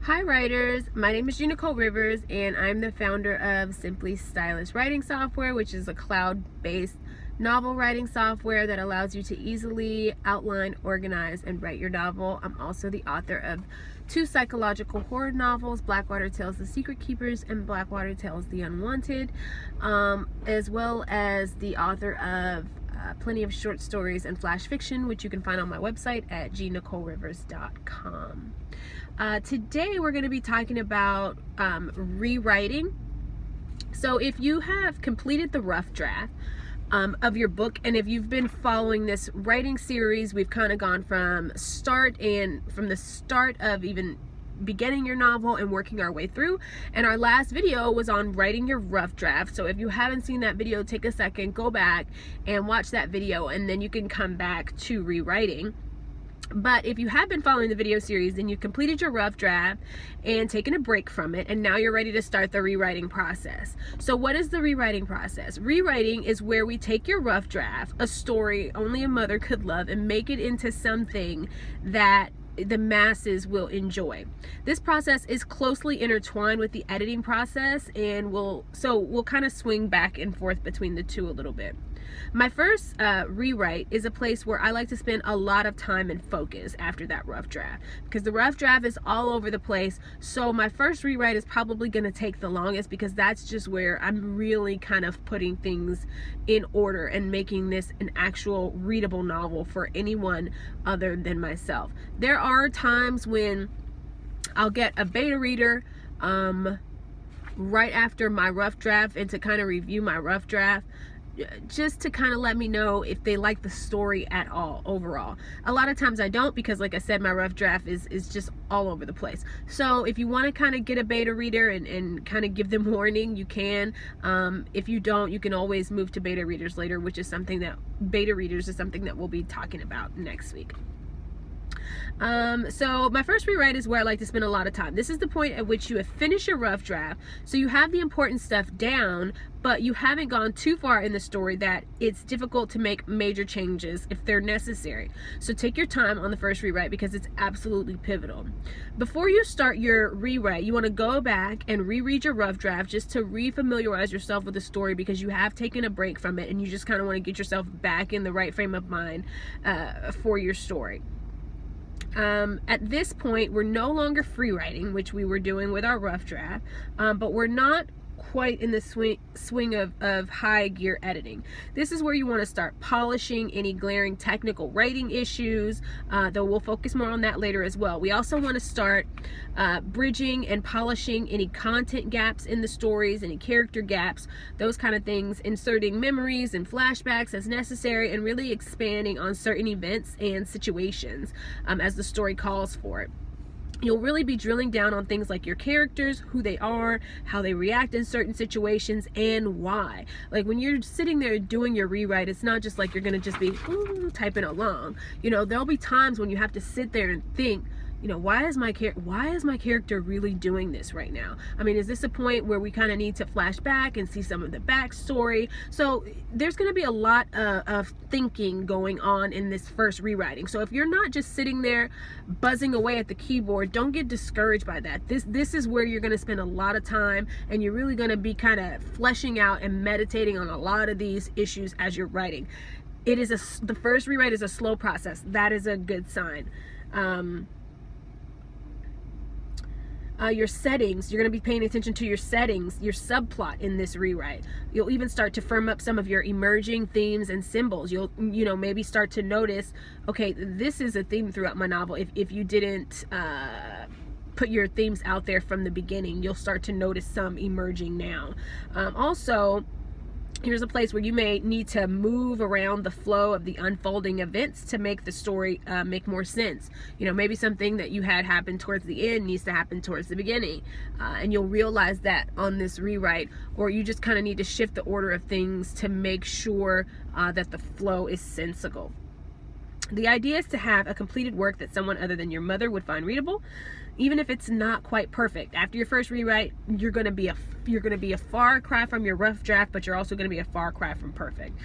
Hi writers, my name is Nicole Rivers and I'm the founder of Simply Stylus writing software, which is a cloud-based novel writing software that allows you to easily outline, organize, and write your novel. I'm also the author of 2 psychological horror novels, Blackwater Tales: The Secret Keepers and Blackwater Tales: The Unwanted, as well as the author of plenty of short stories and flash fiction, which you can find on my website at gnicolerivers.com. Today we're going to be talking about rewriting. So if you have completed the rough draft of your book, and if you've been following this writing series, we've kind of gone from the start of even beginning your novel and working our way through, and our last video was on writing your rough draft. So if you haven't seen that video, take a second, go back and watch that video, and then you can come back to rewriting. But if you have been following the video series, then you've completed your rough draft and taken a break from it, and now you're ready to start the rewriting process. So what is the rewriting process? Rewriting is where we take your rough draft, a story only a mother could love, and make it into something that the masses will enjoy. This process is closely intertwined with the editing process, and we'll kind of swing back and forth between the two a little bit. My first rewrite is a place where I like to spend a lot of time and focus after that rough draft, because the rough draft is all over the place. So my first rewrite is probably going to take the longest, because that's just where I'm really kind of putting things in order and making this an actual readable novel for anyone other than myself. There are times when I'll get a beta reader right after my rough draft, and to kind of review my rough draft, just to kind of let me know if they like the story at all overall. A lot of times I don't, because like I said, my rough draft is just all over the place. So if you want to kind of get a beta reader and kind of give them warning, you can. If you don't, you can always move to beta readers later, which is something that we'll be talking about next week. So my first rewrite is where I like to spend a lot of time. This is the point at which you have finished your rough draft, so you have the important stuff down, but you haven't gone too far in the story that it's difficult to make major changes if they're necessary. So take your time on the first rewrite, because it's absolutely pivotal. Before you start your rewrite, you want to go back and reread your rough draft just to refamiliarize yourself with the story, because you have taken a break from it and you just kind of want to get yourself back in the right frame of mind for your story. At this point, we're no longer free writing, which we were doing with our rough draft, but we're not quite in the swing of high gear editing. This is where you want to start polishing any glaring technical writing issues, though we'll focus more on that later as well. We also want to start bridging and polishing any content gaps in the stories, any character gaps, those kind of things, inserting memories and flashbacks as necessary, and really expanding on certain events and situations as the story calls for it. You'll really be drilling down on things like your characters, who they are, how they react in certain situations, and why. Like when you're sitting there doing your rewrite, it's not just like you're gonna just be typing along. You know, there'll be times when you have to sit there and think, you know, why is my character really doing this right now? I mean, is this a point where we kind of need to flash back and see some of the backstory? So there's going to be a lot of thinking going on in this first rewriting. So if you're not just sitting there buzzing away at the keyboard, don't get discouraged by that. This is where you're going to spend a lot of time, and you're really going to be kind of fleshing out and meditating on a lot of these issues as you're writing. The first rewrite is a slow process. That is a good sign. Your settings, you're going to be paying attention to your settings, your subplot in this rewrite. You'll even start to firm up some of your emerging themes and symbols. You'll maybe start to notice, okay, this is a theme throughout my novel. If you didn't put your themes out there from the beginning, you'll start to notice some emerging now. Also, here's a place where you may need to move around the flow of the unfolding events to make the story make more sense. You know, maybe something that you had happen towards the end needs to happen towards the beginning, and you'll realize that on this rewrite, or you just kind of need to shift the order of things to make sure that the flow is sensible. The idea is to have a completed work that someone other than your mother would find readable, even if it's not quite perfect. After your first rewrite, you're going to be a far cry from your rough draft, but you're also going to be a far cry from perfect.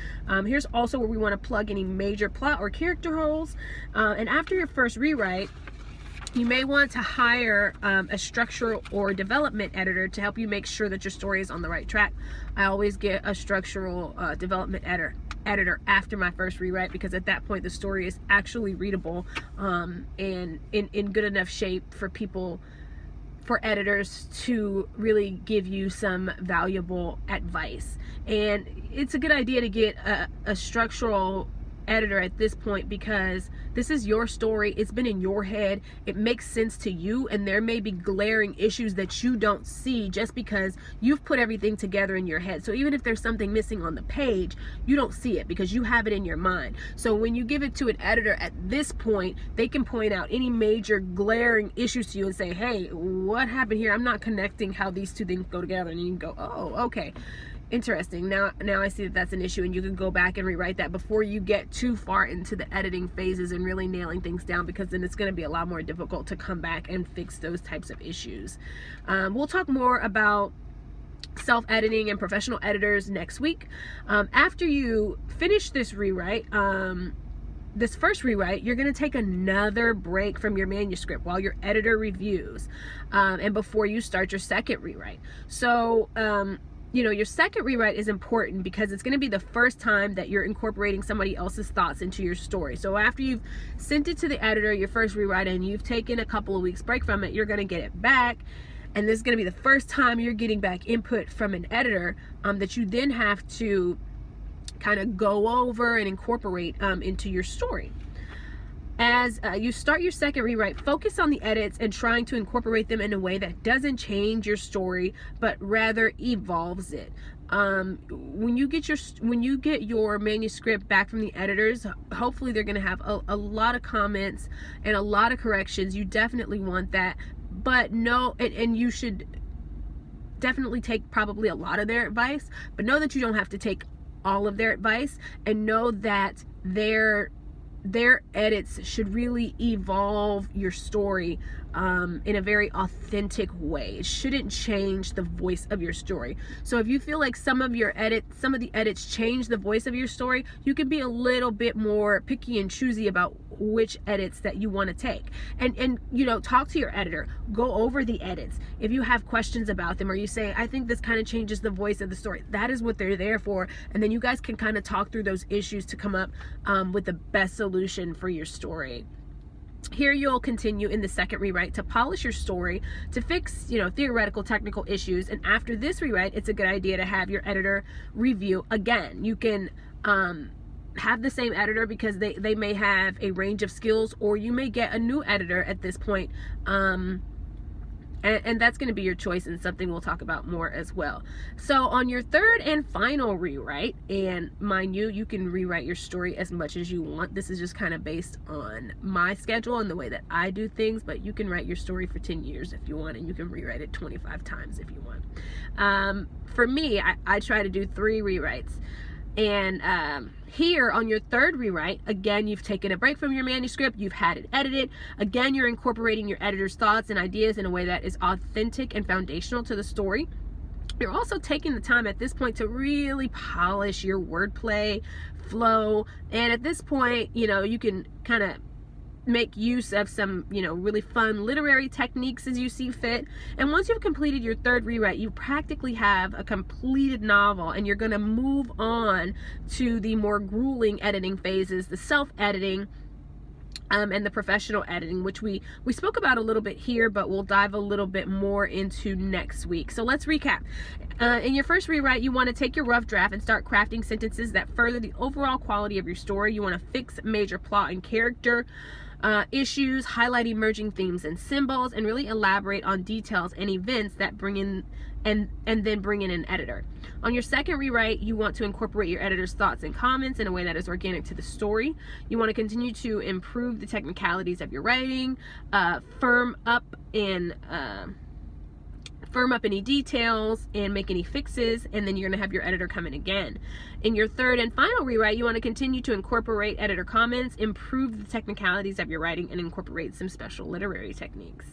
Here's also where we want to plug any major plot or character holes. And after your first rewrite, You may want to hire a structural or development editor to help you make sure that your story is on the right track. I always get a structural development editor after my first rewrite, because at that point the story is actually readable and in good enough shape for editors to really give you some valuable advice. And it's a good idea to get a structural editor at this point, because this is your story. It's been in your head. It makes sense to you, and there may be glaring issues that you don't see just because you've put everything together in your head. So even if there's something missing on the page, you don't see it because you have it in your mind. So when you give it to an editor at this point, they can point out any major glaring issues to you and say, hey, what happened here? I'm not connecting how these two things go together. And you can go, oh, okay. Interesting. Now I see that that's an issue, and you can go back and rewrite that before you get too far into the editing phases and really nailing things down, because then it's going to be a lot more difficult to come back and fix those types of issues. We'll talk more about self-editing and professional editors next week. After you finish this rewrite, this first rewrite, you're going to take another break from your manuscript while your editor reviews, and before you start your second rewrite. So you know, your second rewrite is important because it's going to be the first time that you're incorporating somebody else's thoughts into your story. So after you've sent it to the editor, your first rewrite, and you've taken a couple of weeks break from it, you're going to get it back. And this is going to be the first time you're getting back input from an editor that you then have to kind of go over and incorporate into your story. As you start your second rewrite, focus on the edits and trying to incorporate them in a way that doesn't change your story, but rather evolves it. When you get your manuscript back from the editors, hopefully they're going to have a lot of comments and a lot of corrections. You definitely want that, but no, and you should definitely take probably a lot of their advice, but know that you don't have to take all of their advice, and know that their edits should really evolve your story in a very authentic way. It shouldn't change the voice of your story. So if you feel like some of the edits change the voice of your story, you can be a little bit more picky and choosy about which edits that you want to take. And you know, talk to your editor, go over the edits. If you have questions about them, or you say, I think this kind of changes the voice of the story, that is what they're there for. And then you guys can kind of talk through those issues to come up with the best solution for your story. Here you'll continue in the second rewrite to polish your story, to fix, you know, theoretical technical issues. And after this rewrite, it's a good idea to have your editor review again. You can have the same editor because they may have a range of skills, or you may get a new editor at this point. And that's going to be your choice, and something we'll talk about more as well. So on your third and final rewrite, and mind you, you can rewrite your story as much as you want. This is just kind of based on my schedule and the way that I do things, but you can write your story for 10 years if you want, and you can rewrite it 25 times if you want. For me, I try to do 3 rewrites. And here on your third rewrite, again, you've taken a break from your manuscript, you've had it edited. Again, you're incorporating your editor's thoughts and ideas in a way that is authentic and foundational to the story. You're also taking the time at this point to really polish your wordplay, flow, and at this point, you know, you can kind of make use of some, you know, really fun literary techniques as you see fit. And once you've completed your third rewrite, you practically have a completed novel, and you're going to move on to the more grueling editing phases, the self-editing and the professional editing, which we spoke about a little bit here, but we'll dive a little bit more into next week. So let's recap. In your first rewrite, you want to take your rough draft and start crafting sentences that further the overall quality of your story. You want to fix major plot and character issues, highlight emerging themes and symbols, and really elaborate on details and events that bring in and then bring in an editor. On your second rewrite, you want to incorporate your editor's thoughts and comments in a way that is organic to the story. You want to continue to improve the technicalities of your writing, firm up any details and make any fixes, and then you're going to have your editor come in again. In your third and final rewrite, you want to continue to incorporate editor comments, improve the technicalities of your writing, and incorporate some special literary techniques.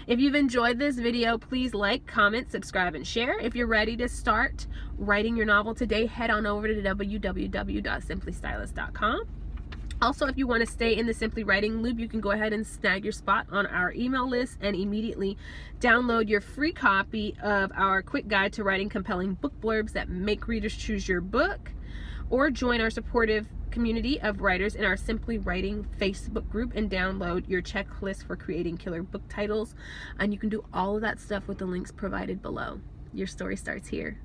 If you've enjoyed this video, please like, comment, subscribe, and share. If you're ready to start writing your novel today, head on over to www.simplystylus.com. Also, if you want to stay in the Simply Writing loop, you can go ahead and snag your spot on our email list and immediately download your free copy of our quick guide to writing compelling book blurbs that make readers choose your book, or join our supportive community of writers in our Simply Writing Facebook group and download your checklist for creating killer book titles. And you can do all of that stuff with the links provided below. Your story starts here.